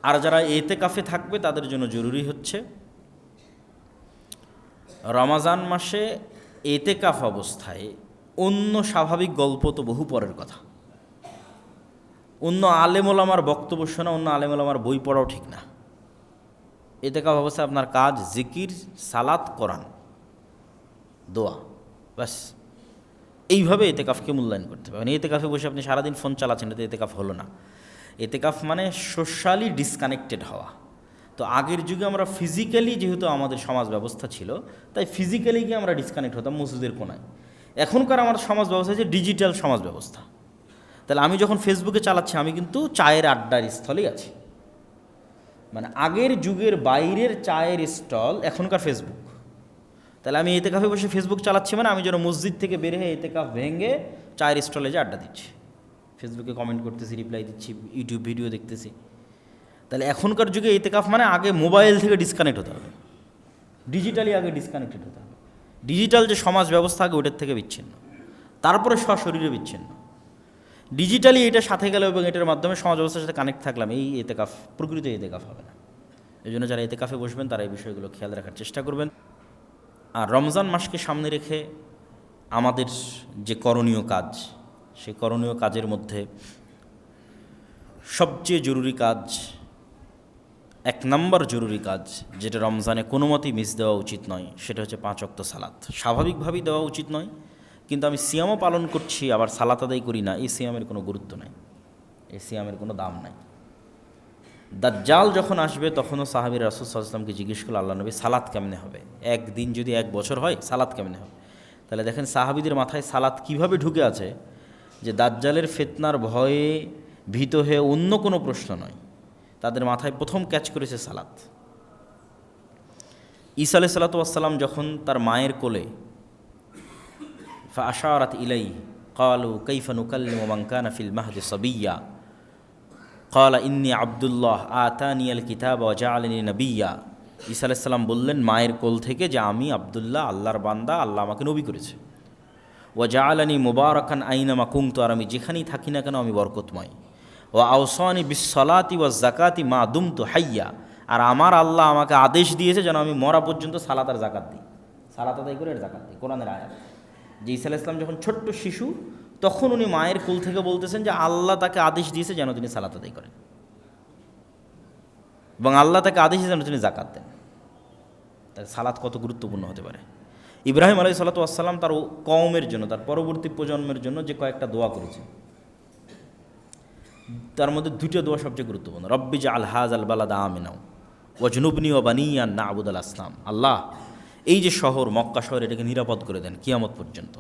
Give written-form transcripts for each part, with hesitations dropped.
আর যারা এতেকাফে থাকবে তাদের জন্য জরুরি হচ্ছে রমাজান মাসে এতেকাফ অবস্থায় অন্য স্বাভাবিক গল্প তো বহু পরের কথা, অন্য আলেম ওলামার বক্তব্য শোনা, অন্য আলেম ওলামার বই পড়াও ঠিক না। এতেকাফ অবস্থায় আপনার কাজ জিকির, সালাত, কোরআন, দোয়া, ব্যাস। এইভাবে এতেকাফকে মূল্যায়ন করতে পারবেন। এতেকাফে বসে আপনি সারাদিন ফোন চালাচ্ছেন, এটা এতেকাফ হলো না। এতেকাফ মানে সোশ্যালি ডিসকানেক্টেড হওয়া। তো আগের যুগে আমরা ফিজিক্যালি, যেহেতু আমাদের সমাজ ব্যবস্থা ছিল, তাই ফিজিক্যালি গিয়ে আমরা ডিসকানেক্ট হতাম মসজিদের কোনায়। এখনকার আমার সমাজ ব্যবস্থা হচ্ছে ডিজিটাল সমাজ ব্যবস্থা। তাহলে আমি যখন ফেসবুকে চালাচ্ছি, আমি কিন্তু চায়ের আড্ডার স্থলেই আছি। মানে আগের যুগের বাইরের চায়ের স্টল এখনকার ফেসবুক। তাহলে আমি এতেকাফে বসে ফেসবুক চালাচ্ছি, মানে আমি যেন মসজিদ থেকে বের হয়ে এতেকাফ ভেঙে চায়ের স্টলে যে আড্ডা দিচ্ছি, ফেসবুকে কমেন্ট করতেছি, রিপ্লাই দিচ্ছি, ইউটিউব ভিডিও দেখতেছি। তাহলে এখনকার যুগে এতেকাফ মানে আগে মোবাইল থেকে ডিসকানেক্ট হতে হবে, ডিজিটালি আগে ডিসকানেক্টেড হতে হবে। ডিজিটাল যে সমাজ ব্যবস্থা আগে ওটার থেকে বিচ্ছিন্ন, তারপরে সশরীরে বিচ্ছিন্ন। ডিজিটালি এটা সাথে গেল এবং এটার মাধ্যমে সমাজ ব্যবস্থার সাথে কানেক্ট থাকলাম, এই এতেকাফ প্রকৃত এতেকাফ হবে না। এই জন্য যারা এতেকাফে বসবেন তারা এই বিষয়গুলো খেয়াল রাখার চেষ্টা করবেন। আর রমজান মাসকে সামনে রেখে আমাদের যে করণীয় কাজ, সেই করণীয় কাজের মধ্যে সবচেয়ে জরুরি কাজ, এক নম্বর জরুরি কাজ, যেটা রমজানে কোনো মতেই মিস দেওয়া উচিত নয়, সেটা হচ্ছে 5 ওয়াক্ত সালাত। স্বাভাবিকভাবেই দেওয়া উচিত নয়, কিন্তু আমি সিয়ামও পালন করছি আবার সালাত আদায় করি না, এই সিয়ামের কোনো গুরুত্ব নাই, এই সিয়ামের কোনো দাম নাই। দাজ্জাল যখন আসবে তখনও সাহাবী রাসূল সাল্লাল্লাহু আলাইহি ওয়াসাল্লামকে জিজ্ঞেস করল, আল্লাহ নবী সালাত কেমনে হবে? একদিন যদি 1 বছর হয়, সালাত কেমনে হবে? তাহলে দেখেন সাহাবীদের মাথায় সালাত কিভাবে ঢুকে আছে, যে দাজ্জালের ফিতনার ভয়ে ভীত হয়ে অন্য কোনো প্রশ্ন নয়, তাদের মাথায় প্রথম ক্যাচ করেছে সালাত। ঈসা আলাইহিস সালাতু ওয়াস সালাম যখন তার মায়ের কোলে, ফাআশারাত ইলাই ক্বালু কাইফা নুকাল্লিমু মান কানা ফিল মাহদি সাবিয়্যা ক্বালা ইন্নী আব্দুল্লাহ আতানিয়াল কিতাবা ওয়া জাআলানি নাবিয়্যা। ঈসা আলাইহিস সালাম বললেন মায়ের কোল থেকে যে আমি আব্দুল্লাহ, আল্লাহর বান্দা, আল্লাহ আমাকে নবী করেছে। ওয়া জাআলানি মুবারাকান আইনামা কুনতু, আর আমি যেখানেই থাকি না কেন আমি বরকতময়। ওয়া আওসানি বিসসালাতি ওয়াজ যাকাতি মা দুমতু হাইয়া, আর আমার আল্লাহ আমাকে আদেশ দিয়েছে যেন আমি মরা পর্যন্ত সালাত আর যাকাত দিই, সালাত আদায় করে আর যাকাত দিই। কোরআনের আয়াত। যে ঈসা আলাইহিস সালাম যখন ছোট্ট শিশু, তখন উনি মায়ের কোল থেকে বলতেছেন যে আল্লাহ তাকে আদেশ দিয়েছে যেন তিনি সালাত আদায় করেন, এবং আল্লাহ তাকে আদেশ দিয়েছে যেন তিনি যাকাত দেন। তার সালাত কত গুরুত্বপূর্ণ হতে পারে। ইব্রাহিম আলাইহিস সালাতু ওয়াস সালাম তার কওমের জন্য, তার পরবর্তী প্রজন্মের জন্য যে কয়েকটা দোয়া করেছেন, তার মধ্যে 2টা দোয়া সবচেয়ে গুরুত্বপূর্ণ। রব্বি জাআল হাযাল বালাদা আমিনা ওয়াজনুবনি ওয়া বানিয়া না'বুদাল আসনাম। আল্লাহ, এই যে শহর মক্কা শহর, এটাকে নিরাপদ করে দেন কিয়ামত পর্যন্ত,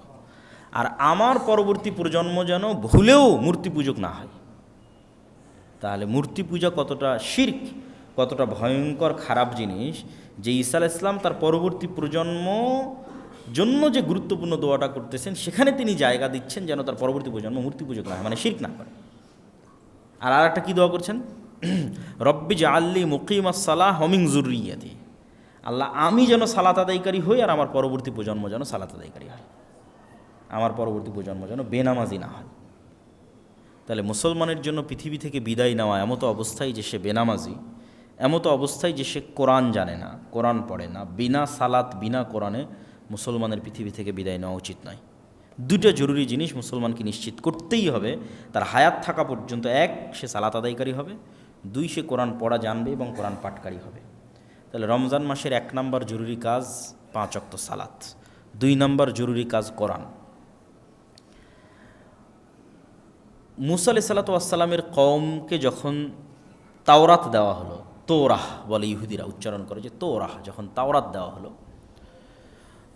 আর আমার পরবর্তী প্রজন্ম যেন ভুলেও মূর্তি পূজক না হয়। তাহলে মূর্তি পূজা কতটা শিরক, কতটা ভয়ঙ্কর খারাপ জিনিস, যে ঈসা আলাইহিস সালাম তার পরবর্তী প্রজন্ম জন্য যে গুরুত্বপূর্ণ দোয়াটা করতেছেন, সেখানে তিনি জায়গা দিচ্ছেন যেন তার পরবর্তী প্রজন্ম মূর্তি পূজক না হয়, মানে শিরক না করে। আর একটা কী দোয়া করছেন? রব্বি জাআলনি মুকিমাস সালাহ ওয়া মিন যুররিয়াতি। আল্লাহ, আমি যেন সালাত আদায়কারী হই আর আমার পরবর্তী প্রজন্ম যেন সালাত আদায়কারী হয়, আমার পরবর্তী প্রজন্ম যেন বেনামাজি না হয়। তাহলে মুসলমানের জন্য পৃথিবী থেকে বিদায় নেওয়া এমতো অবস্থায় যে সে বেনামাজি, এমতো অবস্থায় যে সে কোরআন জানে না, কোরআন পড়ে না, বিনা সালাত বিনা কোরআনে মুসলমানের পৃথিবী থেকে বিদায় নেওয়া উচিত নয়। 2টা জরুরি জিনিস মুসলমানকে নিশ্চিত করতেই হবে তার হায়াত থাকা পর্যন্ত। 1, সে সালাত আদায়কারী হবে, 2, সে কোরআন পড়া জানবে এবং কোরআন পাঠকারী হবে। তাহলে রমজান মাসের 1 নম্বর জরুরি কাজ 5 ওয়াক্ত সালাত, 2 নম্বর জরুরি কাজ কোরআন। মুসা আলাইহিস সালাতু ওয়াস সালামের কওমকে যখন তাওরাত দেওয়া হলো, তোরাহ বলে ইহুদিরা উচ্চারণ করে, যে তোরাহ, যখন তাওরাত দেওয়া হলো,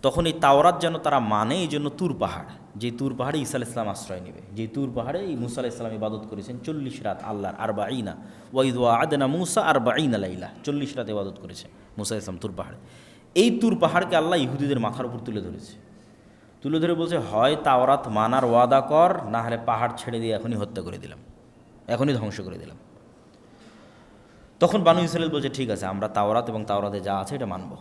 তখন এই তাওরাত যেন তারা মানে, এই জন্য তুর পাহাড়, যে তুর পাহাড়ে ঈসা আলাইহিস সালাম আশ্রয় নেবে, যে তুর পাহাড়ে এই মুসা আলাইহিস সালাম ইবাদত করেছেন 40 রাত আল্লাহর, আরবাঈনা ওয়াইদ ওয়া'আদনা মুসা 40 লাইলা, 40 রাত ইবাদত করেছে মুসা আলাইহিস সালাম তুর পাহাড়ে। এই তুর পাহাড়কে আল্লাহ ইহুদিদের মাথার উপর তুলে ধরেছে, তুলে ধরে বলছে, হয় তাওরাত মানার ওয়াদা কর, না হলে পাহাড় ছেড়ে দিয়ে এখনই হত্যা করে দিলাম, এখনই ধ্বংস করে দিলাম। তখন বানু ইসরাঈল বলছে, ঠিক আছে, আমরা তাওরাত এবং তাওরাতে যা আছে এটা মানব।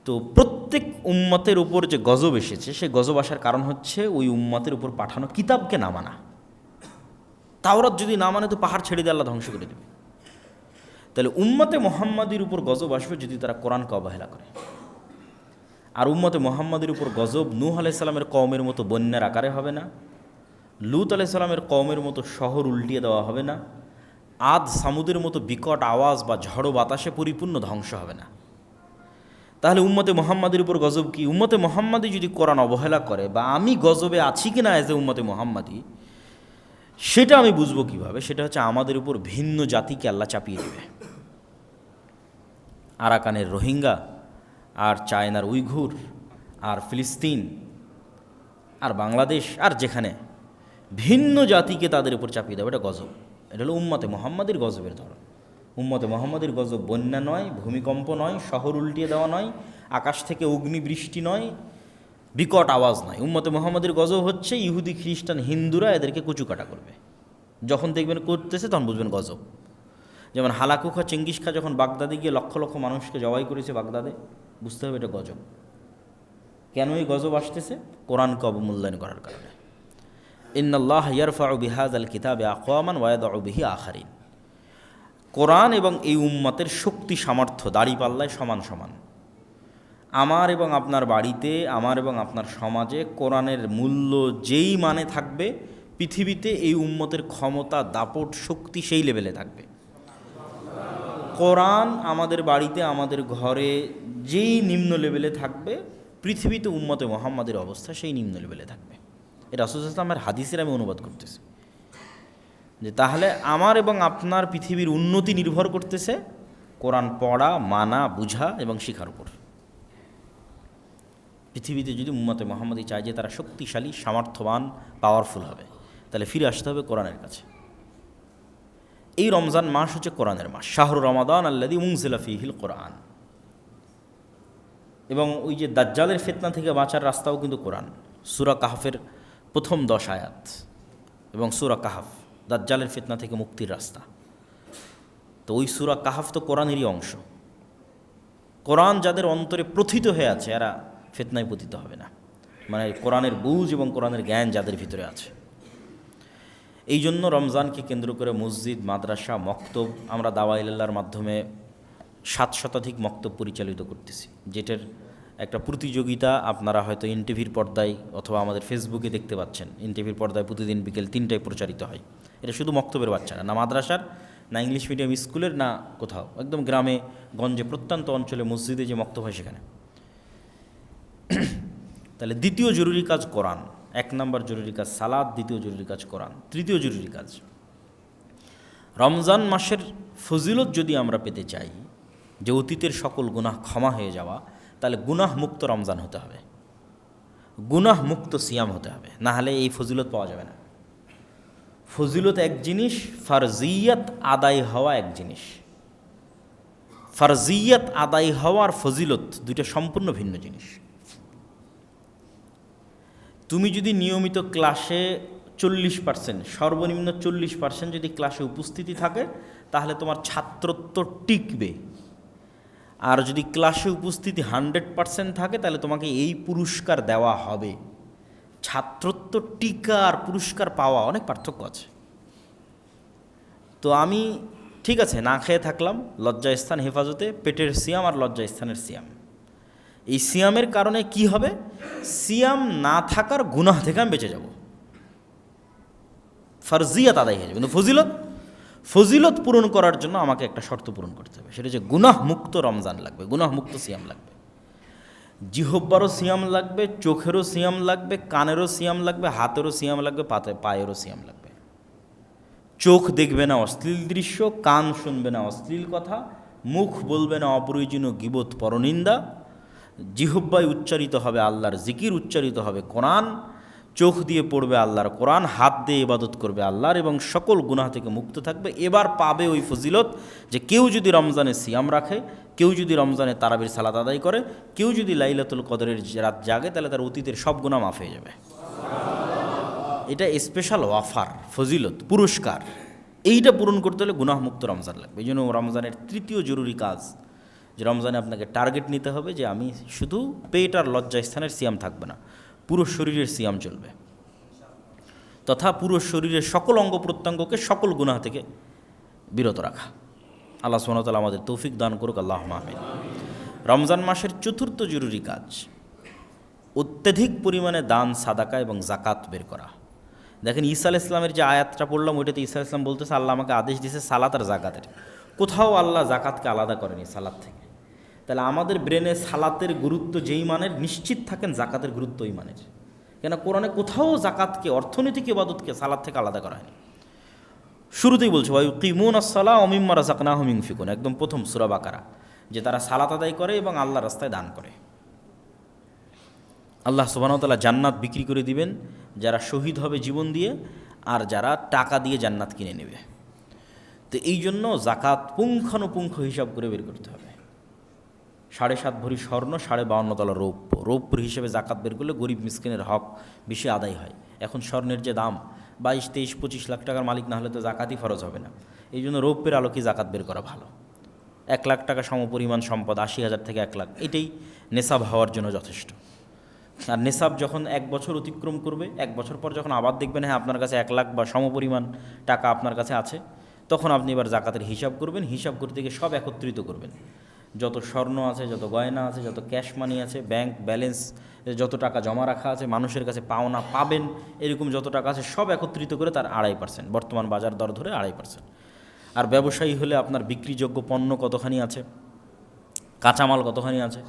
তো প্রত্যেক উম্মতের উপর যে গজব এসেছে, সেই গজব আসার কারণ হচ্ছে ওই উম্মতের উপর পাঠানো কিতাবকে না মানা। তাওরাত যদি না মানে তো পাহাড় ছেড়ে দিয়ে আল্লাহ ধ্বংস করে দেবে। তাহলে উম্মতে মুহাম্মাদির উপর গজব আসবে যদি তারা কোরআনকে অবহেলা করে। আর উম্মতে মুহাম্মাদির উপর গজব নূহ আলাইহিস সালামের কওমের মতো বন্যার আকারে হবে না, লূত আলাইহিস সালামের কওমের মতো শহর উল্টিয়ে দেওয়া হবে না, আদ সামুদের মতো বিকট আওয়াজ বা ঝড়ো বাতাসে পরিপূর্ণ ধ্বংস হবে না। তাহলে উম্মতে মুহাম্মাদির উপর গজব কি? উম্মতে মুহাম্মাদি যদি কোরআন অবহেলা করে, বা আমি গজবে আছি কি না এজ এ উম্মতে মুহাম্মাদি, সেটা আমি বুঝবো কিভাবে? সেটা হচ্ছে আমাদের উপর ভিন্ন জাতিকে আল্লাহ চাপিয়ে দেবে। আরাকানের রোহিঙ্গা, আর চায়নার উইঘুর, আর ফিলিস্তিন, আর বাংলাদেশ, আর যেখানে ভিন্ন জাতিকে তাদের উপর চাপিয়ে দেবে, এটা গজব। এটা হলো উম্মতে মুহাম্মাদির গজবের ধরন। উম্মতে মুহাম্মাদির গজব বন্যা নয়, ভূমিকম্প নয়, শহর উল্টিয়ে দেওয়া নয়, আকাশ থেকে অগ্নিবৃষ্টি নয়, বিকট আওয়াজ নয়। উম্মতে মুহাম্মাদির গজব হচ্ছে ইহুদি, খ্রিস্টান, হিন্দুরা এদেরকে কুচুকাটা করবে। যখন দেখবেন করতেছে তখন বুঝবেন গজব। যেমন হালাকু খা, চেঙ্গিস খা যখন বাগদাদে গিয়ে লক্ষ লক্ষ মানুষকে জবাই করেছে বাগদাদে, বুঝতে হবে এটা গজব। কেন এই গজব আসতেছে? কোরআনকে অবমূল্যায়ন করার কারণে। ইন্নাল্লাহ ইয়ারফাউ বিহাযাল কিতাবি আকওয়ামান ওয়া ইয়াদউ বিহি আখারিন। কোরআন এবং এই উম্মতের শক্তি সামর্থ্য দাড়িপাল্লায় সমান সমান। আমার এবং আপনার বাড়িতে, আমার এবং আপনার সমাজে কোরআনের মূল্য যেই মানে থাকবে, পৃথিবীতে এই উম্মতের ক্ষমতা, দাপট, শক্তি সেই লেভেলে থাকবে। কোরআন আমাদের বাড়িতে, আমাদের ঘরে যেই নিম্ন লেভেলে থাকবে, পৃথিবীতে উম্মতে মুহাম্মাদের অবস্থা সেই নিম্ন লেভেলে থাকবে। এটা রাসূল সাল্লাল্লাহু আলাইহি ওয়াসাল্লামের হাদিসের আমি অনুবাদ করতেছি, যে তাহলে আমার এবং আপনার পৃথিবীর উন্নতি নির্ভর করতেছে কোরআন পড়া, মানা, বুঝা এবং শিখার উপর। পৃথিবীতে যদি উম্মতে মুহাম্মাদি চায় যে তারা শক্তিশালী, সামর্থ্যবান, পাওয়ারফুল হবে, তাহলে ফিরে আসতে হবে কোরআনের কাছে। এই রমজান মাস হচ্ছে কোরআনের মাস। শাহরু রমাদান আল্লাযী উনজিলা ফীহিল কোরআন। এবং ওই যে দাজ্জালের ফিতনা থেকে বাঁচার রাস্তাও কিন্তু কোরআন। সূরা কাহফের প্রথম 10 আয়াত এবং সূরা কাহফ দাজ্জালের ফিতনা থেকে মুক্তির রাস্তা। তো ওই সূরা কাহফ তো কোরআনেরই অংশ। কোরআন যাদের অন্তরে প্রথিত হয়ে আছে, এরা ফিতনায় পতিত হবে না। মানে কোরআনের বুঝ এবং কোরআনের জ্ঞান যাদের ভিতরে আছে। এই জন্য রমজানকে কেন্দ্র করে মসজিদ, মাদ্রাসা, মক্তব, আমরা দাওয়া ইলাল্লাহর মাধ্যমে 7 শতাধিক মক্তব পরিচালিত করতেছি, যেটার একটা প্রতিযোগিতা আপনারা হয়তো এনটিভির পর্দায় অথবা আমাদের ফেসবুকে দেখতে পাচ্ছেন। এনটিভির পর্দায় প্রতিদিন বিকেল 3টায় প্রচারিত হয়। এটা শুধু মক্তবের বাচ্চারা, না মাদ্রাসার, না ইংলিশ মিডিয়াম স্কুলের, না কোথাও, একদম গ্রামে গঞ্জে প্রত্যন্ত অঞ্চলে মসজিদে যে মক্তব হয় সেখানে। তাহলে দ্বিতীয় জরুরি কাজ কোরআন। 1 নম্বর জরুরি কাজ সালাত, দ্বিতীয় জরুরি কাজ কোরআন, তৃতীয় জরুরি কাজ রমজান মাসের ফজিলত যদি আমরা পেতে চাই, যে অতীতের সকল গুনাহ ক্ষমা হয়ে যাওয়া, তাহলে গুনাহ মুক্ত রমজান হতে হবে, গুনাহ মুক্ত সিয়াম হতে হবে, না হলে এই ফজিলত পাওয়া যাবে না। ফজিলত এক জিনিস, ফারজিয়াত আদায় হওয়া এক জিনিস। ফারজিয়াত আদায় হওয়ার ফজিলত দুইটা সম্পূর্ণ ভিন্ন জিনিস। তুমি যদি নিয়মিত ক্লাসে 40%, সর্বনিম্ন 40% যদি ক্লাসে উপস্থিতি থাকে, তাহলে তোমার ছাত্রত্ব টিকবে। আর যদি ক্লাসে উপস্থিতি 100% থাকে, তাহলে তোমাকে এই পুরস্কার দেওয়া হবে। ছাত্রত্ব টিকা আর পুরস্কার পাওয়া অনেক পার্থক্য আছে। তো আমি ঠিক আছে না খেয়ে থাকলাম, লজ্জাস্থান হেফাজতে, পেটের সিয়াম আর লজ্জাস্থানের সিয়াম। এই সিয়ামের কারণে কি হবে? সিয়াম না থাকার গুনাহ থেকে আমি বেঁচে যাব, ফারজিয়াত আদায় হয়ে যাবে। কিন্তু ফজিলত পূরণ করার জন্য আমাকে একটা শর্ত পূরণ করতে হবে, সেটা হচ্ছে গুনাহ মুক্ত রমজান লাগবে, গুনাহ মুক্ত সিয়াম লাগবে। জিহ্বারও সিয়াম লাগবে, চোখেরও সিয়াম লাগবে, কানেরও সিয়াম লাগবে, হাতেরও সিয়াম লাগবে, পায়েরও সিয়াম লাগবে। চোখ দেখবে না অশ্লীল দৃশ্য, কান শুনবে না অশ্লীল কথা, মুখ বলবে না অপ্রয়োজনীয় গীবত, পরনিন্দা, জিহ্বায় উচ্চারিত হবে আল্লাহর জিকির, উচ্চারিত হবে কোরআন, চোখ দিয়ে পড়বে আল্লাহর কোরআন, হাত দিয়ে ইবাদত করবে আল্লাহর, এবং সকল গুনাহ থেকে মুক্ত থাকবে। এবার পাবে ওই ফজিলত যে কেউ যদি রমজানে সিয়াম রাখে, কেউ যদি রমজানে তারাবির সালাত আদায় করে, কেউ যদি লাইলাতুল কদরের রাত জাগে, তাহলে তার অতীতের সব গুনাহ মাফ হয়ে যাবে। এটা স্পেশাল অফার, ফজিলত, পুরস্কার। এইটা পূরণ করতে হলে গুনাহ মুক্ত রমজান লাগবে। এই জন্য রমজানের তৃতীয় জরুরি কাজ, যে রমজানে আপনাকে টার্গেট নিতে হবে যে আমি শুধু পেট আর লজ্জাস্থানের সিয়াম থাকবে না, পুরো শরীরের সিয়াম চলবে। তথা পুরো শরীরের সকল অঙ্গ প্রত্যঙ্গকে সকল গুনাহ থেকে বিরত রাখা। আল্লাহ সুবহানাহু ওয়া তাআলা আমাদের তৌফিক দান করুক, আল্লাহুম্মা আমিন। রমজান মাসের চতুর্থ জরুরি কাজ অত্যধিক পরিমাণে দান, সাদাকা এবং জাকাত বের করা। দেখেন ঈসা আলাইহিস সালামের যে আয়াতটা পড়লাম, ওইটাতে ঈসা আলাইহিস সালাম বলতেছে আল্লাহ আমাকে আদেশ দিয়েছে সালাত আর জাকাতের। কোথাও আল্লাহ জাকাতকে আলাদা করেনি সালাত থেকে। তাহলে আমাদের ব্রেনে সালাতের গুরুত্ব যেই মানের, নিশ্চিত থাকেন জাকাতের গুরুত্ব ওই মানের। কেন কোরআনে কোথাও জাকাতকে, অর্থনৈতিক ইবাদতকে সালাত থেকে আলাদা করা হয়নি। শুরুতেই বলছে ওয়ায়ুকিমুনাস সালাহ ওয়া মিম্মা রাযাকনাহুম ইউনফিকুন, একদম প্রথম সূরা বাকারা, যে তারা সালাত আদায় করে এবং আল্লাহর রাস্তায় দান করে। আল্লাহ সুবহানাহু ওয়া তাআলা জান্নাত বিক্রি করে দিবেন যারা শহীদ হবে জীবন দিয়ে, আর যারা টাকা দিয়ে জান্নাত কিনে নেবে। তো এই জন্য জাকাত পুঙ্খানুপুঙ্খ হিসাব করে বের করতে হবে। 7.5 ভরি স্বর্ণ, 52.5 তলা রৌপ্য, রৌপ্যর হিসেবে জাকাত বের করলে গরিব মিসকিনের হক বেশি আদায় হয়। এখন স্বর্ণের যে দাম 22, 23, 25 লাখ টাকার মালিক না হলে তো জাকাতই ফরজ হবে না। এই জন্য রৌপ্যের আলোকে জাকাত বের করা ভালো। 1 লাখ টাকা সমপরিমাণ সম্পদ, 80,000 থেকে 1 লাখ, এটাই নেশাব হওয়ার জন্য যথেষ্ট। আর নেশাব যখন 1 বছর অতিক্রম করবে, 1 বছর পর যখন আবার দেখবেন হ্যাঁ আপনার কাছে 1 লাখ বা সমপরিমাণ টাকা আপনার কাছে আছে, তখন আপনি এবার জাকাতের হিসাব করবেন। হিসাব করতে গিয়ে সব একত্রিত করবেন, যত স্বর্ণ আছে, যত গয়না আছে, যত ক্যাশ মানি আছে, ব্যাংক ব্যালেন্স, যত টাকা জমা রাখা আছে, মানুষের কাছে পাওনা পাবেন এরকম যত টাকা আছে সব একত্রিত করে তার 2.5%, বর্তমান বাজার দর ধরে 2.5%। আর ব্যবসায়ী হলে আপনার বিক্রিযোগ্য পণ্য কতখানি আছে, কাঁচামাল কতখানি আছে,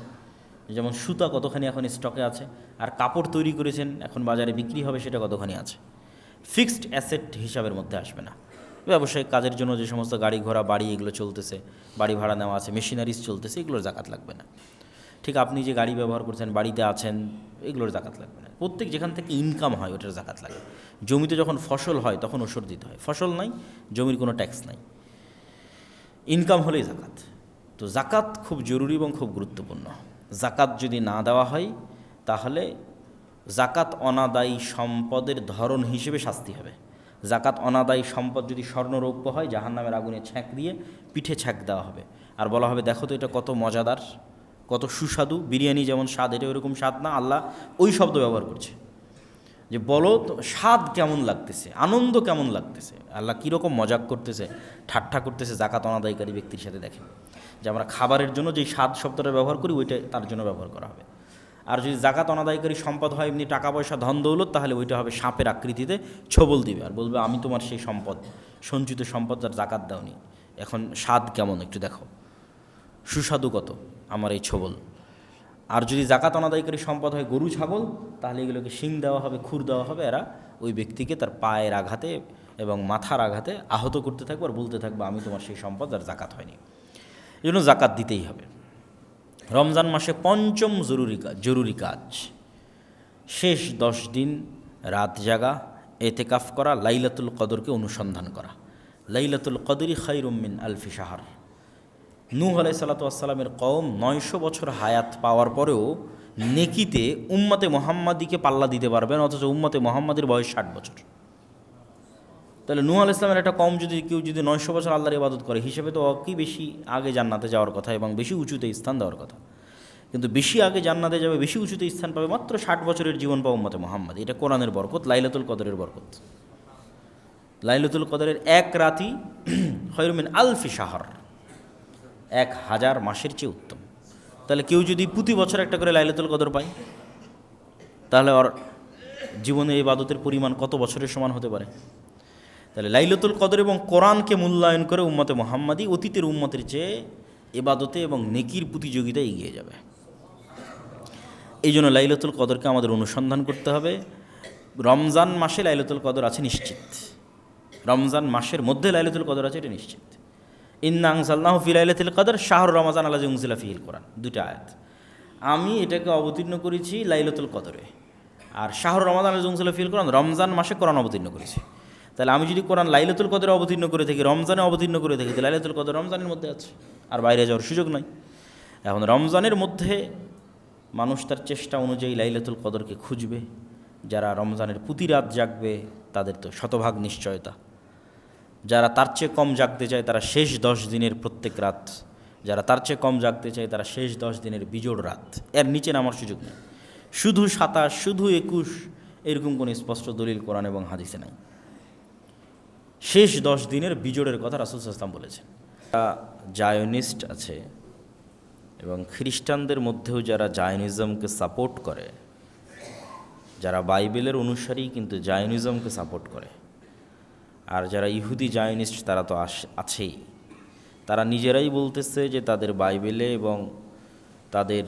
যেমন সুতা কতখানি এখন স্টকে আছে, আর কাপড় তৈরি করেছেন এখন বাজারে বিক্রি হবে সেটা কতখানি আছে। ফিক্সড অ্যাসেট হিসাবের মধ্যে আসবে না। ব্যবসায়িক কাজের জন্য যে সমস্ত গাড়ি ঘোড়া বাড়ি এগুলো চলতেছে, বাড়ি ভাড়া নেওয়া আছে, মেশিনারিজ চলতেছে, এগুলোর জাকাত লাগবে না। ঠিক আপনি যে গাড়ি ব্যবহার করছেন, বাড়িতে আছেন, এগুলোর জাকাত লাগবে না। প্রত্যেক যেখান থেকে ইনকাম হয় ওটার জাকাত লাগে। জমিতে যখন ফসল হয় তখন ওষুধ দিতে হয়, ফসল নাই, জমির কোনো ট্যাক্স নাই, ইনকাম হলেই জাকাত। তো জাকাত খুব জরুরি এবং খুব গুরুত্বপূর্ণ। জাকাত যদি না দেওয়া হয় তাহলে জাকাত অনাদায়ী সম্পদের ধরন হিসেবে শাস্তি হবে। জাকাত অনাদায়ী সম্পদ যদি স্বর্ণরৌপ্য হয়, জাহান্নামের আগুনে ছ্যাঁক দিয়ে পিঠে ছ্যাঁক দেওয়া হবে, আর বলা হবে দেখো তো এটা কত মজাদার, কত সুস্বাদু, বিরিয়ানি যেমন স্বাদ এটা ওরকম স্বাদ না। আল্লাহ ওই শব্দ ব্যবহার করছে যে বলো তো স্বাদ কেমন লাগতেছে, আনন্দ কেমন লাগতেছে। আল্লাহ কীরকম মজাক করতেছে, ঠাট্টা করতেছে জাকাত অনাদায়কারী ব্যক্তির সাথে। দেখেন যে আমরা খাবারের জন্য যেই স্বাদ শব্দটা ব্যবহার করি ওইটা তার জন্য ব্যবহার করা হবে। আর যদি জাকাত অনাদায়কারী সম্পদ হয় এমনি টাকা পয়সা ধন দৌলত, তাহলে ওইটা হবে সাপের আকৃতিতে, ছোবল দিবে আর বলবে আমি তোমার সেই সম্পদ, সঞ্চিত সম্পদ যার জাকাত দাওনি, এখন স্বাদ কেমন একটু দেখো, সুস্বাদু কত আমার এই ছোবল। আর যদি জাকাত অনাদায়কারী সম্পদ হয় গরু ছাগল, তাহলে এগুলোকে শিং দেওয়া হবে, খুর দেওয়া হবে, এরা ওই ব্যক্তিকে তার পায়ের আঘাতে এবং মাথার আঘাতে আহত করতে থাকবে আর বলতে থাকবে আমি তোমার সেই সম্পদ যার জাকাত হয়নি। এই জন্য জাকাত দিতেই হবে। রমজান মাসে পঞ্চম জরুরি কাজ শেষ 10 দিন রাত জাগা, এতেকাফ করা, লাইলাতুল কদরকে অনুসন্ধান করা। লাইলাতুল কদরি খায়রুম মিন আলফি শাহর। নূহ আলাইহিস সালাতু ওয়াস সালামের কওম 900 বছর হায়াত পাওয়ার পরেও নেকিতে উম্মতে মুহাম্মাদিকে পাল্লা দিতে পারবে না, অথচ উম্মতে মুহাম্মাদের বয়স 60 বছর। তাহলে নূহ আলাইহিস সালামের একটা কওম যদি কেউ 900 বছর আল্লাহর ইবাদত করে, হিসেবে তো কি বেশি আগে জান্নাতে যাওয়ার কথা এবং বেশি উঁচুতে স্থান দেওয়ার কথা। কিন্তু বেশি আগে জান্নাতে যাবে, বেশি উঁচুতে স্থান পাবে মাত্র 60 বছরের জীবন পাবে উম্মতে মুহাম্মাদ। এটা কোরআনের বরকত, লাইলাতুল কদরের বরকত। লাইলাতুল কদরের এক রাতই খায়রুম মিন আলফি শাহর, 1000 মাসের চেয়ে উত্তম। তাহলে কেউ যদি প্রতি বছর একটা করে লাইলাতুল কদর পায়, তাহলে ওর জীবনে ইবাদতের পরিমাণ কত বছরের সমান হতে পারে। তাহলে লাইলাতুল কদর এবং কোরআনকে মূল্যায়ন করে উম্মতে মুহাম্মাদি অতীতের উম্মতের চেয়ে ইবাদতে এবং নেকির প্রতিযোগিতায় এগিয়ে যাবে। এই জন্য লাইলাতুল কদরকে আমাদের অনুসন্ধান করতে হবে। রমজান মাসে লাইলাতুল কদর আছে নিশ্চিত, রমজান মাসের মধ্যে লাইলাতুল কদর আছে এটা নিশ্চিত। ইন্না আনজালনাহু ফি লাইলাতুল কদর শাহরু রমাজান আল্লাযী উনজিলা ফীহিল কোরআন, দুটো আয়াত। আমি এটাকে অবতীর্ণ করেছি লাইলাতুল কদরে, আর শাহরু রমাজান আল্লাযী উনজিলা ফীহিল কোরআন, রমজান মাসে কোরআন অবতীর্ণ করেছি। তাহলে আমি যদি কোরআন লাইলাতুল কদরে অবতীর্ণ করে থাকি, রমজানে অবতীর্ণ করে থাকি, তাহলে লাইলাতুল কদর রমজানের মধ্যে আছে, আর বাইরে যাওয়ার সুযোগ নাই। এখন রমজানের মধ্যে মানুষ তার চেষ্টা অনুযায়ী লাইলাতুল কদরকে খুঁজবে। যারা রমজানের প্রতি রাত জাগবে তাদের তো শতভাগ নিশ্চয়তা। যারা তার চেয়ে কম জাগতে চায় তারা শেষ 10 দিনের প্রত্যেক রাত, যারা তার চেয়ে কম জাগতে চায় তারা শেষ 10 দিনের বিজোড় রাত, এর নিচে নামার সুযোগ নেই। শুধু 27, শুধু 21 এরকম কোনো স্পষ্ট দলিল কোরআন এবং হাদিসে নাই। শেষ 10 দিনের বিজোড়ের কথা রাসূল সাল্লাল্লাহু আলাইহি ওয়াসাল্লাম বলেছেন। জায়নিস্ট আছে এবং খ্রিস্টানদের মধ্যেও যারা জায়নিজমকে সাপোর্ট করে, যারা বাইবেলের অনুসারী কিন্তু জায়নিজমকে সাপোর্ট করে, আর যারা ইহুদি জায়নিস্ট তারা তো আছেই। তারা নিজেরাই বলতেছে যে তাদের বাইবেলে এবং তাদের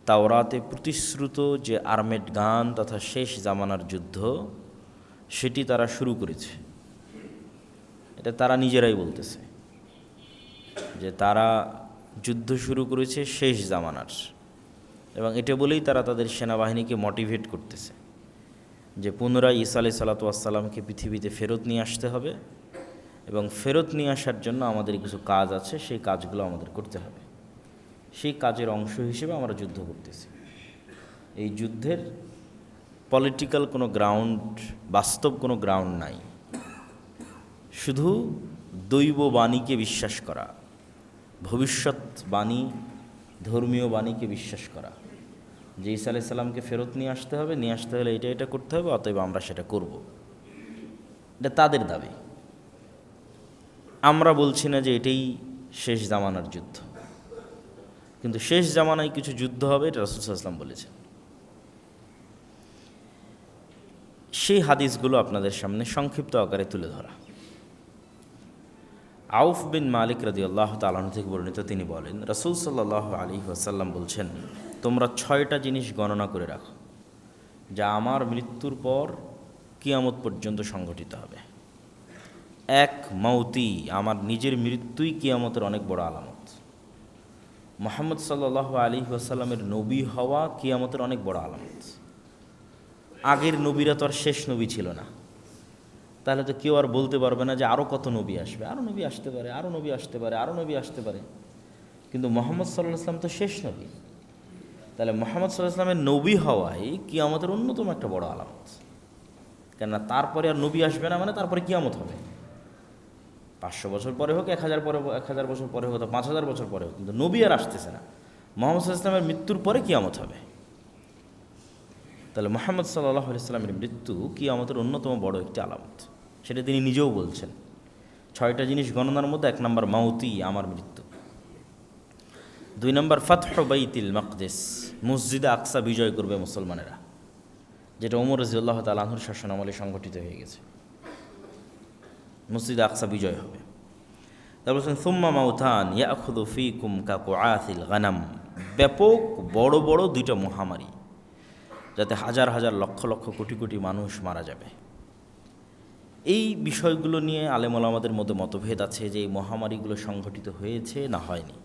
তাওরাতে প্রতিশ্রুত যে আর্মেড গান তথা শেষ জামানার যুদ্ধ, সেটি তারা শুরু করেছে। এটা তারা নিজেরাই বলতেছে যে তারা যুদ্ধ শুরু করেছে শেষ জামানার, এবং এটা বলেই তারা তাদের সেনাবাহিনীকে মোটিভেট করতেছে যে পুনরায় ঈসা আলাইহিস সালাতু ওয়াস সালামকে পৃথিবীতে ফেরত নিয়ে আসতে হবে, এবং ফেরত নিয়ে আসার জন্য আমাদের কিছু কাজ আছে, সেই কাজগুলো আমাদের করতে হবে। সেই কাজের অংশ হিসেবে আমরা যুদ্ধ করতেছি। এই যুদ্ধের পলিটিক্যাল কোনো গ্রাউন্ড, বাস্তব কোনো গ্রাউন্ড নাই, শুধু দৈব বাণীকে বিশ্বাস করা, ভবিষ্যৎবাণী, ধর্মীয় বাণীকে বিশ্বাস করা যে ঈসা আলাইহিস সালামকে ফেরত নিয়ে আসতে হবে, নিয়ে আসতে হলে এটা করতে হবে, অতএব আমরা সেটা করব। এটা তাদের দাবি। আমরা বলছি না যে এটাই শেষ জামানার যুদ্ধ, কিন্তু শেষ জামানায় কিছু যুদ্ধ হবে, এটা রাসূল সাল্লাল্লাহু আলাইহি ওয়াসাল্লাম বলেছেন। সেই হাদিসগুলো আপনাদের সামনে সংক্ষিপ্ত আকারে তুলে ধরা। আউফ বিন মালিক রাদিয়াল্লাহু তাআলা আনহু থেকে বর্ণিত, তিনি বলেন রাসূল সাল্লাল্লাহু আলাইহি ওয়াসাল্লাম বলছেন, তোমরা 6টা জিনিস গণনা করে রাখো যা আমার মৃত্যুর পর কিয়ামত পর্যন্ত সংঘটিত হবে। 1, মাউতি, আমার নিজের মৃত্যুই কিয়ামতের অনেক বড় আলামত। মুহাম্মদ সাল্লাল্লাহু আলাইহি ওয়াসাল্লামের নবী হওয়া কিয়ামতের অনেক বড় আলামত। আগের নবীরা তো আর শেষ নবী ছিল না, তাহলে তো কেউ আর বলতে পারবে না যে আরও কত নবী আসবে, আরও নবী আসতে পারে, আরও নবী আসতে পারে, আরও নবী আসতে পারে। কিন্তু মুহাম্মদ সাল্লাল্লাহু আলাইহি ওয়াসাল্লাম তো শেষ নবী, তাহলে মুহাম্মদ সাল্লাল্লাহু আলাইহি ওয়াসাল্লামের নবী হওয়াই কিয়ামতের অন্যতম একটা বড় আলামত। কেননা তারপরে আর নবী আসবে না, মানে তারপরে কিয়ামত হবে। 500 বছর পরে হোক, 1000 বছর পরে হোক, 5000 বছর পরে হোক, কিন্তু নবী আর আসতেছে না। মুহাম্মদ সাল্লাল্লাহু আলাইহি ওয়াসাল্লামের মৃত্যুর পরে কিয়ামত হবে। তাহলে মুহাম্মদ সাল্লাল্লাহু আলাইহি ওয়াসাল্লামের মৃত্যু কিয়ামতের অন্যতম বড় একটি আলামত, সেটা তিনি নিজেও বলছেন। 6টা জিনিস গণনার মধ্যে 1 নম্বর মাউতি, আমার মৃত্যু। 2 নম্বর ফাতহু বাইতুল মাকদিস, মসজিদে আকসা বিজয় করবে মুসলমানেরা, যেটা ওমর রাদিয়াল্লাহু তাআলা আনহুর শাসনামলে সংগঠিত হয়ে গেছে। মসজিদে আকসা বিজয় হবে। তারপর বলছেন সুম্মা মাউতান ইয়াখুযু ফীকুম কাকুআসিল গানাম, ব্যাপক বড় বড় 2টা মহামারী, যাতে হাজার হাজার লক্ষ লক্ষ কোটি কোটি মানুষ মারা যাবে। এই বিষয়গুলো নিয়ে আলেম ওলামাদের মধ্যে মতভেদ আছে যে এই মহামারীগুলো সংঘটিত হয়েছে না হয়নি।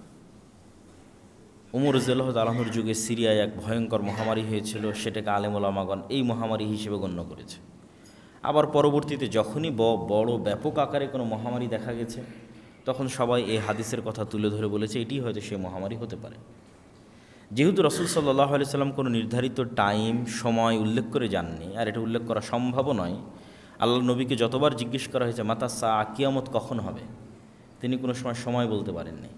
ওমর রাদিয়াল্লাহু তাআলা আনহুর যুগে সিরিয়ায় এক ভয়ঙ্কর মহামারী হয়েছিল, সেটাকে আলেম ওলামাগণ এই মহামারী হিসেবে গণ্য করেছে। আবার পরবর্তীতে যখনই বড় ব্যাপক আকারে কোনো মহামারী দেখা গেছে, তখন সবাই এই হাদিসের কথা তুলে ধরে বলেছে এটি হয়তো সেই মহামারী হতে পারে। যেহেতু রাসূল সাল্লাল্লাহু আলাইহি সাল্লাম কোনো নির্ধারিত টাইম, সময় উল্লেখ করে যাননি, আর এটা উল্লেখ করা সম্ভবও নয়। আল্লাহ নবীকে যতবার জিজ্ঞেস করা হয়েছে মাতা সা, কিয়ামত কখন হবে, তিনি কোনো সময় বলতে পারেননি।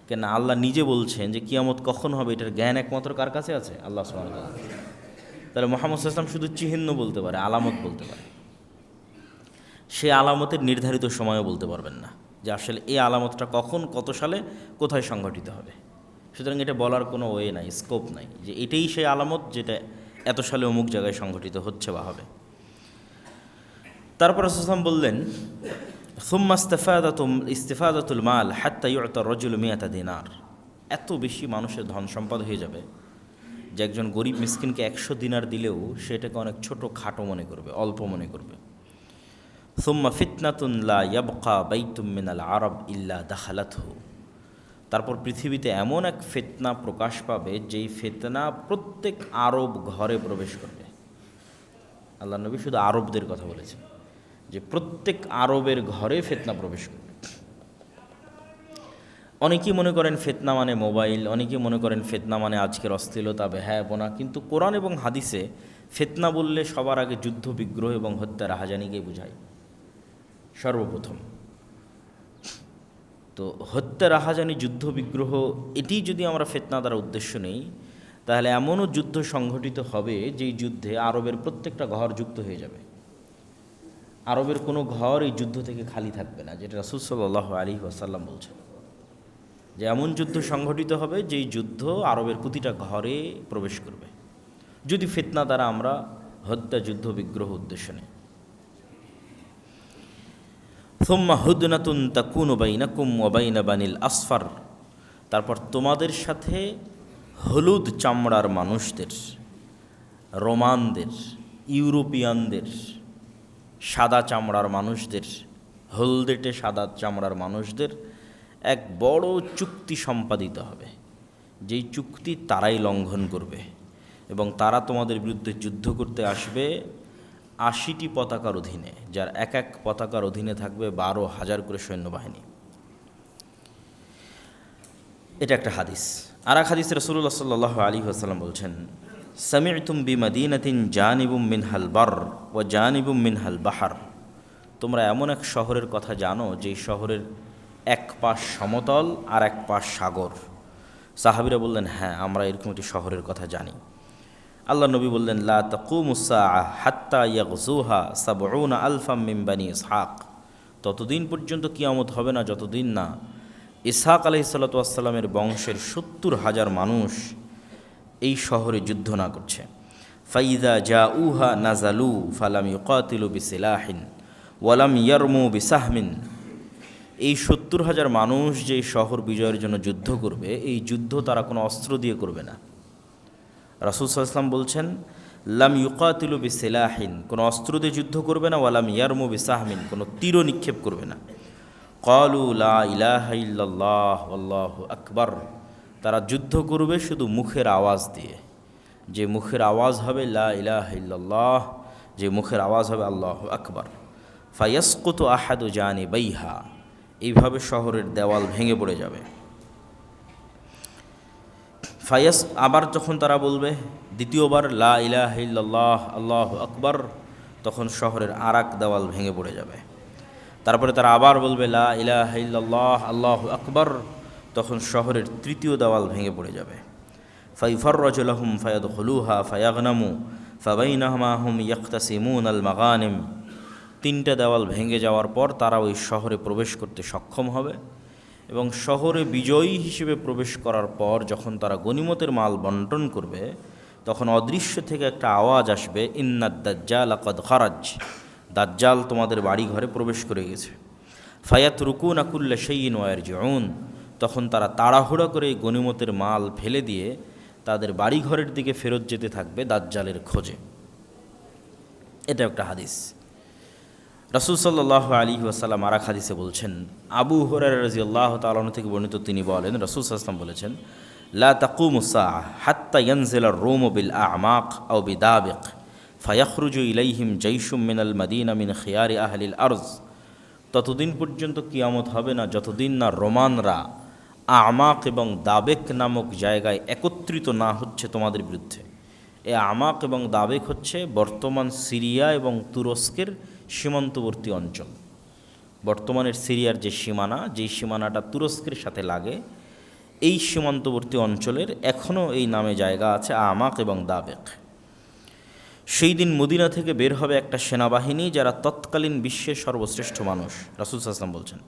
কেন আল্লাহ নিজে বলছেন যে কিয়ামত কখন হবে এটার জ্ঞান একমাত্র কার কাছে আছে? আল্লাহ সুবহানাহু ওয়া তাআলা। তাহলে মুহাম্মদ সাল্লাল্লাহু আলাইহি ওয়াসাল্লাম শুধু চিহ্ন বলতে পারে, আলামত বলতে পারে। সে আলামতের নির্ধারিত সময়ও বলতে পারবেন না যে আসলে এই আলামতটা কখন, কত সালে, কোথায় সংঘটিত হবে। সুতরাং এটা বলার কোনো ওয়ে নাই, স্কোপ নাই যে এটাই সেই আলামত যেটা এত সালে অমুক জায়গায় সংঘটিত হচ্ছে বা হবে। তারপর রাসূল সাল্লাল্লাহু আলাইহি ওয়াসাল্লাম বললেন সুম্মা ইস্তিফাদাতুল মাল হাত্তা ইউতা রাজুলু মিয়াতা দিনার, এত বেশি মানুষের ধন সম্পদ হয়ে যাবে যে একজন গরিব মিসকিনকে 100 দিনার দিলেও সেটাকে অনেক ছোট খাটো মনে করবে, অল্প মনে করবে। সুম্মা ফিতনাতুন লা ইয়াবকা বাইতুম মিনাল আরব ইল্লা দাখালাতহু, তারপর পৃথিবীতে এমন এক ফিতনা প্রকাশ পাবে যেই ফিতনা প্রত্যেক আরব ঘরে প্রবেশ করবে। আল্লাহ নবী শুধু আরবদের কথা বলেছেন যে প্রত্যেক আরবের ঘরে ফিতনা প্রবেশ করবে। অনেকেই মনে করেন ফিতনা মানে মোবাইল, অনেকেই মনে করেন ফিতনা মানে আজকের অশ্লীলতা, বেহায়াপনা, কিন্তু কোরআন এবং হাদিসে ফিতনা বললে সবার আগে যুদ্ধ, বিগ্রহ এবং হত্যা, রাহাজানিকে বোঝায় সর্বপ্রথম। তো হত্যা, রাহাজানি, যুদ্ধ, বিগ্রহ, এটি যদি আমরা ফিতনা দ্বারা উদ্দেশ্য নেই, তাহলে এমনও যুদ্ধ সংঘটিত হবে যেই যুদ্ধে আরবের প্রত্যেকটা ঘর যুক্ত হয়ে যাবে, আরবের কোনো ঘর এই যুদ্ধ থেকে খালি থাকবে না, যেটা রাসূল সাল্লাল্লাহু আলাইহি ওয়াসাল্লাম বলছেন যে এমন যুদ্ধ সংঘটিত হবে যেই যুদ্ধ আরবের প্রতিটা ঘরে প্রবেশ করবে, যদি ফিতনা দ্বারা আমরা হত্যা, যুদ্ধ, বিগ্রহ উদ্দেশ্য নেই। সুম্মা হুদনাতুন তাকুনু বাইনাকুম ওয়া বাইনা বানিল আসফার, তারপর তোমাদের সাথে হলুদ চামড়ার মানুষদের, রোমানদের, ইউরোপিয়ানদের, সাদা চামড়ার মানুষদের, হলদেটে সাদা চামড়ার মানুষদের এক বড় চুক্তি সম্পাদিত হবে, যেই চুক্তি তারাই লঙ্ঘন করবে এবং তারা তোমাদের বিরুদ্ধে যুদ্ধ করতে আসবে ৮০টি পতাকার অধীনে, যার এক এক পতাকার অধীনে থাকবে ১২,০০০ করে সৈন্যবাহিনী। এটা একটা হাদিস। আর এক হাদিস রাসূলুল্লাহ সাল্লাল্লাহু আলাইহি ওয়াসাল্লাম বলছেন, সামি'তুম বিমাদিনাতিন জানিবুম মিনহাল বার ওয়া জানিবুম মিনহাল বাহার, তোমরা এমন এক শহরের কথা জানো যেই শহরের এক পাশ সমতল আর এক পাশ সাগর। সাহাবীরা বললেন, হ্যাঁ, আমরা এরকম একটি শহরের কথা জানি। আল্লাহ নবী বললেন, লা তাকুমুস সাআ হাত্তা ইয়াগযুহা সাবউনা আলফাম মিন বানি ইসহাক, ততদিন পর্যন্ত কিয়ামত হবে না যতদিন না ইসহাক আলাইহিস সালাতু ওয়াস সালামের বংশের ৭০,০০০ মানুষ এই শহরে যুদ্ধ না করছে। ফাইদা জাউহা নাজালু ফালাম ইউকাতিলু বিসিলাহিন ওয়ালাম ইয়ারমু বিসাহমিন, এই ৭০,০০০ মানুষ যে শহর বিজয়ের জন্য যুদ্ধ করবে, এই যুদ্ধ তারা কোনো অস্ত্র দিয়ে করবে না। রাসূল সাল্লাল্লাহু আলাইহি ওয়াসাল্লাম বলছেন, লাম ইউকাতিলু বিসিলাহিন, কোনো অস্ত্র দিয়ে যুদ্ধ করবে না, ওয়ালাম ইয়ারমু বিসাহমিন, কোনো তীর নিক্ষেপ করবে না। ক্বালু লা ইলাহা ইল্লাল্লাহ আল্লাহু আকবার, তারা যুদ্ধ করবে শুধু মুখের আওয়াজ দিয়ে, যে মুখের আওয়াজ হবে লা ইলাহা ইল্লাল্লাহ, যে মুখের আওয়াজ হবে আল্লাহু আকবার। ফায়াসকুতু আহাদু জানিবাইহা, এইভাবে শহরের দেওয়াল ভেঙে পড়ে যাবে। আবার যখন তারা বলবে দ্বিতীয়বার লা ইলাহা ইল্লাল্লাহ আল্লাহু আকবার, তখন শহরের আরেক দেওয়াল ভেঙে পড়ে যাবে। তারপরে তারা আবার বলবে লা ইলাহা ইল্লাল্লাহ আল্লাহু আকবার, তখন শহরের তৃতীয় দেওয়াল ভেঙে পড়ে যাবে। ফায়ুফাররাজু লাহুম ফায়াদখুলুহা ফায়াগনামু ফাবাইনাহুমা হুম ইয়াকতাসিমুনাল মাগানিম, তিনটা দেওয়াল ভেঙে যাওয়ার পর তারা ওই শহরে প্রবেশ করতে সক্ষম হবে এবং শহরে বিজয়ী হিসেবে প্রবেশ করার পর যখন তারা গনিমতের মাল বন্টন করবে, তখন অদৃশ্য থেকে একটা আওয়াজ আসবে, ইন্নাদ দাজ্জাল ক্বাদ খারাজ, দাজ্জাল তোমাদের বাড়ি ঘরে প্রবেশ করে গেছে। ফায়াতরুকুনা কুল্লা শাইইন ওয়া ইয়ারজিউন, তখন তারা তাড়াহুড়া করে এই গনিমতের মাল ফেলে দিয়ে তাদের বাড়ি ঘরের দিকে ফেরত যেতে থাকবে দাজ্জালের খোঁজে। এটা একটা হাদিস। রাসূল সাল্লাল্লাহু আলাইহি ওয়াসাল্লাম আর এক হাদিসে বলছেন, আবু হুরায়রা রাদিয়াল্লাহু তাআলা আনহু থেকে বর্ণিত, তিনি বলেন রাসূল সাল্লাল্লাহু আলাইহি ওয়াসাল্লাম বলেছেন, লা তাকুমুস সাআ হাত্তা ইয়ানজিলার রূমু বিল আ'মাক আও বিদাবিক ফায়াখরুজু ইলাইহিম জাইশুম মিনাল মাদিনা মিন খিয়ারি আহলিল আরজ, ততদিন পর্যন্ত কিয়ামত হবে না যতদিন না রোমানরা আমাক এবং দাবেক নামক জায়গায় একত্রিত না হচ্ছে তোমাদের বিরুদ্ধে। এই আমাক এবং দাবেক হচ্ছে বর্তমান সিরিয়া এবং তুরস্কের সীমান্তবর্তী অঞ্চল। বর্তমানের সিরিয়ার যে সীমানা, যেই সীমানাটা তুরস্কের সাথে লাগে, এই সীমান্তবর্তী অঞ্চলের এখনও এই নামে জায়গা আছে আমাক এবং দাবেক। সেই দিন মদিনা থেকে বের হবে একটা সেনাবাহিনী যারা তৎকালীন বিশ্বের সর্বশ্রেষ্ঠ মানুষ। রাসূল সাল্লাল্লাহু আলাইহি ওয়াসাল্লাম বলছেন,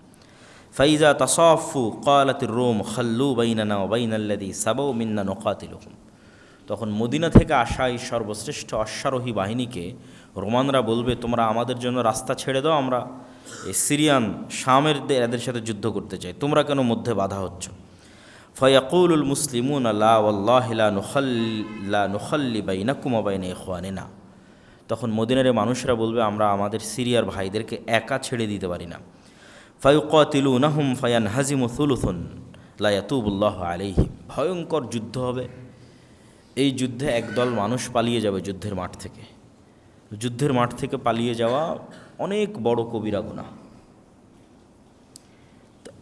ফাইজা তাসাফু ক্বালাতির রূম খাল্লু বাইনানা ওয়া বাইনাল্লাযী সাবাউ মিন্না নুকাতিলুহুম, তখন মদিনা থেকে আসা এই সর্বশ্রেষ্ঠ অশ্বারোহী বাহিনীকে রোমানরা বলবে, তোমরা আমাদের জন্য রাস্তা ছেড়ে দাও, আমরা এই সিরিয়ান শামের এদের সাথে যুদ্ধ করতে চাই, তোমরা কেন মধ্যে বাধা হচ্ছ? ফায়াকুলুল মুসলিমুনা লা ওয়াল্লাহি লা নুখাল্লি বাইনাকুম ওয়া বাইনা ইখওয়ানিনা, তখন মদিনার মানুষরা বলবে, আমরা আমাদের সিরিয়ার ভাইদেরকে একা ছেড়ে দিতে পারি না। ফায়ুকাতিলুনাহুম ফায়ানহাজিমু সুলুসুন লা ইয়াতুবুল্লাহু আলাইহিম, ভয়ঙ্কর যুদ্ধ হবে। এই যুদ্ধে একদল মানুষ পালিয়ে যাবে যুদ্ধের মাঠ থেকে। যুদ্ধের মাঠ থেকে পালিয়ে যাওয়া অনেক বড় কবিরা গুনাহ।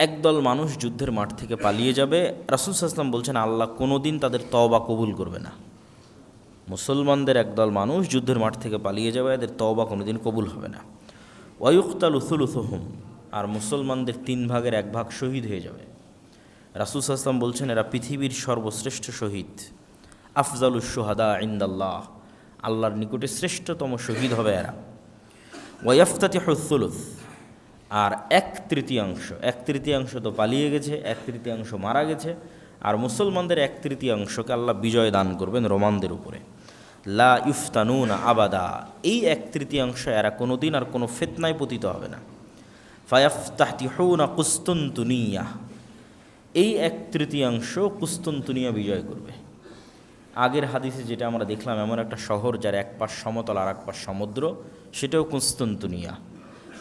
একদল মানুষ যুদ্ধের মাঠ থেকে পালিয়ে যাবে। রাসূল সাল্লাল্লাহু আলাইহি ওয়াসাল্লাম বলছেন, আল্লাহ কোনোদিন তাদের তওবা কবুল করবে না। মুসলমানদের একদল মানুষ যুদ্ধের মাঠ থেকে পালিয়ে যাবে, এদের তওবা কোনোদিন কবুল হবে না। ওয়ায়ুকতালু সুলুসুহুম, আর মুসলমানদের 3 ভাগের 1 ভাগ শহীদ হয়ে যাবে। রাসূল সাল্লাল্লাহু আলাইহি ওয়াসাল্লাম বলছেন, এরা পৃথিবীর সর্বশ্রেষ্ঠ শহীদ। আফজালুশ শুহাদা ইনদাল্লাহ, আল্লাহর নিকটে শ্রেষ্ঠতম শহীদ হবে এরা। ওয়াইফতাতিহুস সুলুস, আর এক তৃতীয়াংশ তো পালিয়ে গেছে, এক তৃতীয়াংশ মারা গেছে, আর মুসলমানদের এক তৃতীয়াংশকে আল্লাহ বিজয় দান করবেন রোমানদের উপরে। লা ইফতানুনা আবাদা, এই এক তৃতীয়াংশ এরা কোনো দিন আর কোনো ফিতনায় পতিত হবে না। ফায়াফতাহতিহুনা কুস্তুনতুনিয়া, এই এক তৃতীয়াংশ কুস্তুনতুনিয়া বিজয় করবে। আগের হাদিসে যেটা আমরা দেখলাম, এমন একটা শহর যার এক পাশ সমতল আর এক পাশ সমুদ্র, সেটাও কুস্তুনতুনিয়া,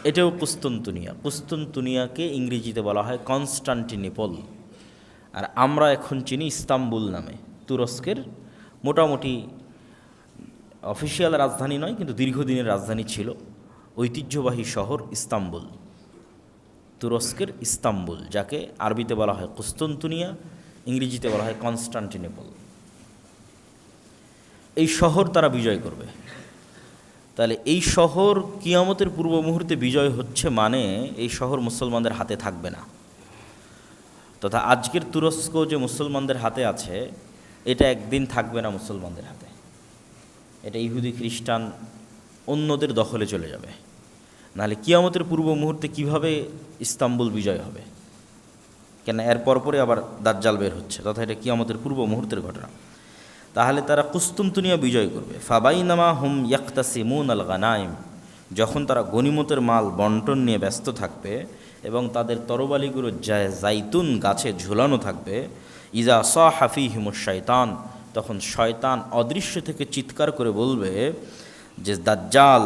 এটাও কুস্তুনতুনিয়া। কুস্তুনতুনিয়াকে ইংরেজিতে বলা হয় কনস্টান্টিনোপল, আর আমরা এখন চিনি ইস্তাম্বুল নামে। তুরস্কের মোটামুটি অফিসিয়াল রাজধানী নয়, কিন্তু দীর্ঘদিনের রাজধানী ছিল, ঐতিহ্যবাহী শহর ইস্তাম্বুল। তুরস্কের ইস্তাম্বুল, যাকে আরবিতে বলা হয় কুস্তুনতুনিয়া, ইংরেজিতে বলা হয় কনস্টান্টিনোপল। এই শহর তারা বিজয় করবে। তাহলে এই শহর কিয়ামতের পূর্ব মুহূর্তে বিজয় হচ্ছে মানে এই শহর মুসলমানদের হাতে থাকবে না। তথা আজকের তুরস্ক যে মুসলমানদের হাতে আছে, এটা একদিন থাকবে না মুসলমানদের হাতে, এটা ইহুদি খ্রিস্টান অন্যদের দখলে চলে যাবে। নাহলে কিয়ামতের পূর্ব মুহূর্তে কিভাবে ইস্তাম্বুল বিজয় হবে? কেন এর পরপরে আবার দাজ্জাল বের হচ্ছে, তথা এটা কিয়ামতের পূর্ব মুহূর্তের ঘটনা। তাহলে তারা কুস্তুনতুনিয়া বিজয় করবে। ফাবাইনামা হুম ইয়াক্তাসিমুন আল গানাইম, যখন তারা গনিমতের মাল বন্টন নিয়ে ব্যস্ত থাকবে এবং তাদের তরবালিগুলো জাইতুন গাছে ঝুলানো থাকবে, ইজা সাহাফিহিমুশ শাইতান, তখন শয়তান অদৃশ্য থেকে চিৎকার করে বলবে যে দাজ্জাল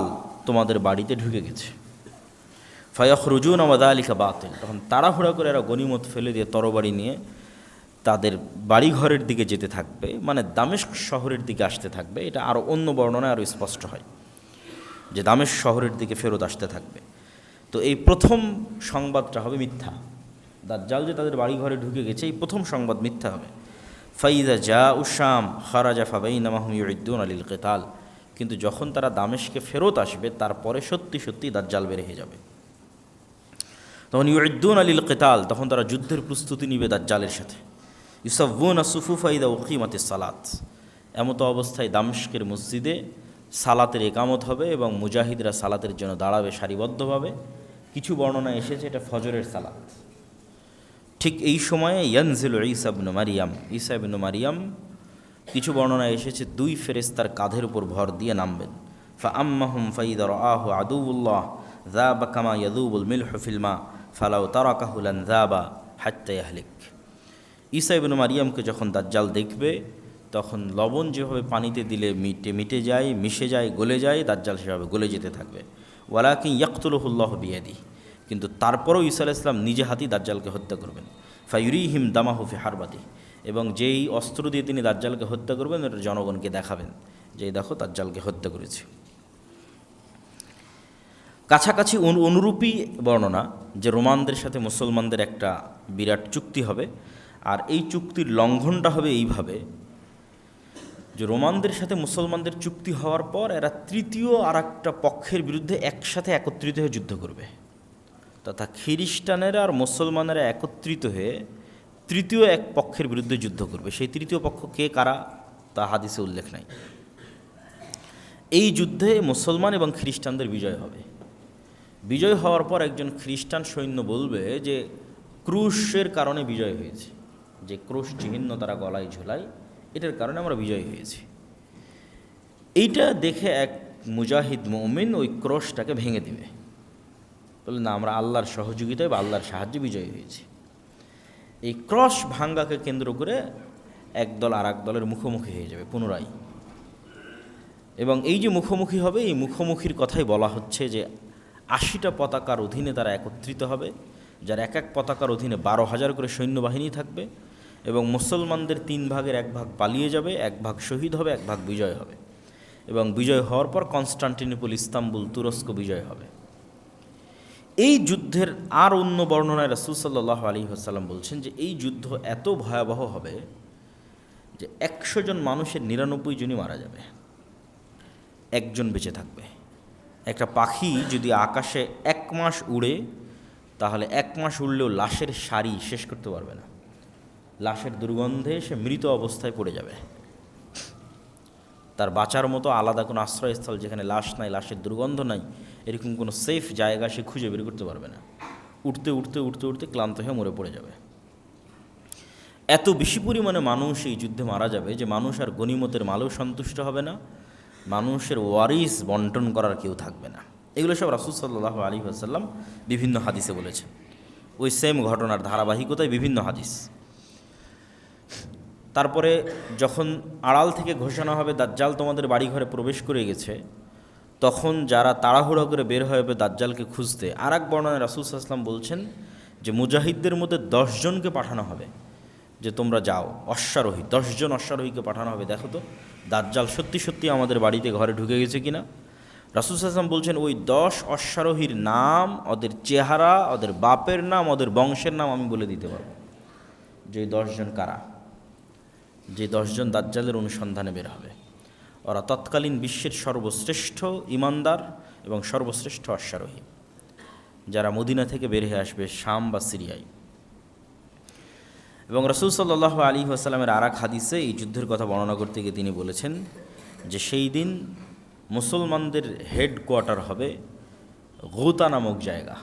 তোমাদের বাড়িতে ঢুকে গেছে। ফায়াখরুজুন ওয়াযালিকা বাতিল, তখন তাড়াহুড়া করে এরা গনিমত ফেলে দিয়ে তরবারি নিয়ে তাদের বাড়িঘরের দিকে যেতে থাকবে, মানে দামেস্ক শহরের দিকে আসতে থাকবে। এটা আরও অন্য বর্ণনায় আরও স্পষ্ট হয় যে দামেস্ক শহরের দিকে ফেরত আসতে থাকবে। তো এই প্রথম সংবাদটা হবে মিথ্যা, দাজ্জাল যে তাদের বাড়িঘরে ঢুকে গেছে, এই প্রথম সংবাদ মিথ্যা হবে। ফাইদা জা উশাম খারাজা ফাবাইনামা হুম ইউইদ্দুনা লিল কিতাল, কিন্তু যখন তারা দামেস্কে ফেরত আসবে তারপরে সত্যি সত্যি দাজ্জাল বের হয়ে যাবে। তখন ইউইদ্দুনা লিল কিতাল, তখন তারা যুদ্ধের প্রস্তুতি নিবে দাজ্জালের সাথে। ইউসাফুনা সুফুফা ইদা উকিমাতিস সালাত, এমতো অবস্থায় দামেস্কের মসজিদে সালাতের একামত হবে এবং মুজাহিদরা সালাতের জন্য দাঁড়াবে সারিবদ্ধভাবে। কিছু বর্ণনা এসেছে এটা ফজরের সালাত। ঠিক এই সময়ে ইয়ানজিলু ঈসা ইবনে মারিয়াম, ঈসা ইবনে মারিয়াম, কিছু বর্ণনা এসেছে দুই ফেরেশতার কাঁধের উপর ভর দিয়ে নামবেন। ফা আম্মাহুম ফাইদা রাআহু আদুউল্লাহ যাবা কামা ইয়াযুবুল মিলহু ফিল মা ফালাউ তারাকাহু লান যাবা হাত্তা ইয়াহলিক। ঈসা ইবনে মারিয়ামকে যখন দাজ্জাল দেখবে, তখন লবণ যেভাবে পানিতে দিলে মিটে যায়, মিশে যায়, গলে যায়, দাজ্জাল সেভাবে গলে যেতে থাকবে। ওয়ালাকিন ইয়াকতুলুহুল্লাহু বিয়াদি, কিন্তু তারপরেও ঈসা আলাইহিস সালাম নিজে হাতেই দাজ্জালকে হত্যা করবেন। ফায়ুরিহিম দামাহু ফি হারবাতি, এবং যেই অস্ত্র দিয়ে তিনি দাজ্জালকে হত্যা করবেন এটা জনগণকে দেখাবেন যে দেখো দাজ্জালকে হত্যা করেছি। কাছাকাছি অনুরূপী বর্ণনা যে রোমানদের সাথে মুসলমানদের একটা বিরাট চুক্তি হবে, আর এই চুক্তির লঙ্ঘনটা হবে এইভাবে যে রোমানদের সাথে মুসলমানদের চুক্তি হওয়ার পর এরা তৃতীয় আর একটা পক্ষের বিরুদ্ধে একসাথে একত্রিত হয়ে যুদ্ধ করবে, তথা খ্রিস্টানেরা আর মুসলমানেরা একত্রিত হয়ে তৃতীয় এক পক্ষের বিরুদ্ধে যুদ্ধ করবে। সেই তৃতীয় পক্ষ কে কারা তা হাদিসে উল্লেখ নাই। এই যুদ্ধে মুসলমান এবং খ্রিস্টানদের বিজয় হবে। বিজয় হওয়ার পর একজন খ্রিস্টান সৈন্য বলবে যে ক্রুশের কারণে বিজয় হয়েছে, যে ক্রুশ চিহ্ন তারা গলায় ঝোলায়, এটার কারণে আমরা বিজয় হয়েছি। এইটা দেখে এক মুজাহিদ মুমিন ওই ক্রুশটাকে ভেঙে দিবে, বলে না আমরা আল্লাহর সহযোগিতায় বা আল্লাহর সাহায্যে বিজয়ী হয়েছি। এই ক্রস ভাঙ্গাকে কেন্দ্র করে একদল আর এক দলের মুখোমুখি হয়ে যাবে পুনরায়, এবং এই যে মুখোমুখি হবে এই মুখোমুখির কথাই বলা হচ্ছে যে 80টা পতাকার অধীনে তারা একত্রিত হবে, যার এক এক পতাকার অধীনে 12,000 করে সৈন্যবাহিনী থাকবে, এবং মুসলমানদের 3 ভাগের 1 ভাগ পালিয়ে যাবে, 1 ভাগ শহীদ হবে, 1 ভাগ বিজয় হবে, এবং বিজয় হওয়ার পর কনস্টান্টিনোপল, ইস্তাম্বুল, তুরস্ক বিজয় হবে। এই যুদ্ধের আর অন্য বর্ণনায় রাসূল সাল্লাল্লাহু আলাইহি ওয়াসাল্লাম বলছেন যে এই যুদ্ধ এত ভয়াবহ হবে যে 100 জন মানুষের 99 জনই মারা যাবে, একজন বেঁচে থাকবে। একটা পাখি যদি আকাশে 1 মাস উড়ে, তাহলে 1 মাস উড়লেও লাশের সারি শেষ করতে পারবে না, লাশের দুর্গন্ধে সে মৃত অবস্থায় পড়ে যাবে। তার বাঁচার মতো আলাদা কোনো আশ্রয়স্থল যেখানে লাশ নাই, লাশের দুর্গন্ধ নাই, এরকম কোনো সেফ জায়গা সে খুঁজে বের করতে পারবে না। উঠতে উঠতে উঠতে উঠতে ক্লান্ত হয়ে মরে পড়ে যাবে। এত বেশি পরিমাণে মানুষ এই যুদ্ধে মারা যাবে যে মানুষ আর গনিমতের মালেও সন্তুষ্ট হবে না, মানুষের ওয়ারিস বন্টন করার কেউ থাকবে না। এগুলো সব রাসূল সাল্লাল্লাহু আলাইহি ওয়াসাল্লাম বিভিন্ন হাদিসে বলেছেন। ওই সেম ঘটনার ধারাবাহিকতায় বিভিন্ন হাদিস। তারপরে যখন আড়াল থেকে ঘোষণা হবে দাজ্জাল তোমাদের বাড়িঘরে প্রবেশ করে গেছে, তখন যারা তাড়াহুড়ো করে বের হয়ে হবে দাজ্জালকে খুঁজতে, আর এক বর্ণনায় রাসূল সাল্লাল্লাহু আলাইহি ওয়াসাল্লাম বলছেন যে মুজাহিদদের মধ্যে 10 জনকে পাঠানো হবে যে তোমরা যাও, অশ্বারোহী 10 জন অশ্বারোহীকে পাঠানো হবে, দেখো তো দাজ্জাল সত্যি সত্যি আমাদের বাড়িতে ঘরে ঢুকে গেছে কিনা। রাসূল সাল্লাল্লাহু আলাইহি ওয়াসাল্লাম বলছেন ওই 10 অশ্বারোহীর নাম, ওদের চেহারা, ওদের বাপের নাম, ওদের বংশের নাম আমি বলে দিতে পারবো যে 10 জন কারা, যে 10 জন দাজ্জালের অনুসন্ধানে বের হবে। ওরা তৎকালীন বিশ্বের সর্বশ্রেষ্ঠ ইমানদার এবং সর্বশ্রেষ্ঠ অশ্বারোহী, যারা মদিনা থেকে বের হয়ে আসবে শাম বা সিরিয়ায়। এবং রাসূল সাল্লাল্লাহু আলাইহি ওয়াসাল্লামের আর এক হাদিসে এই যুদ্ধের কথা বর্ণনা করতে গিয়ে তিনি বলেছেন যে সেই দিন মুসলমানদের হেডকোয়ার্টার হবে গুতা নামক জায়গা।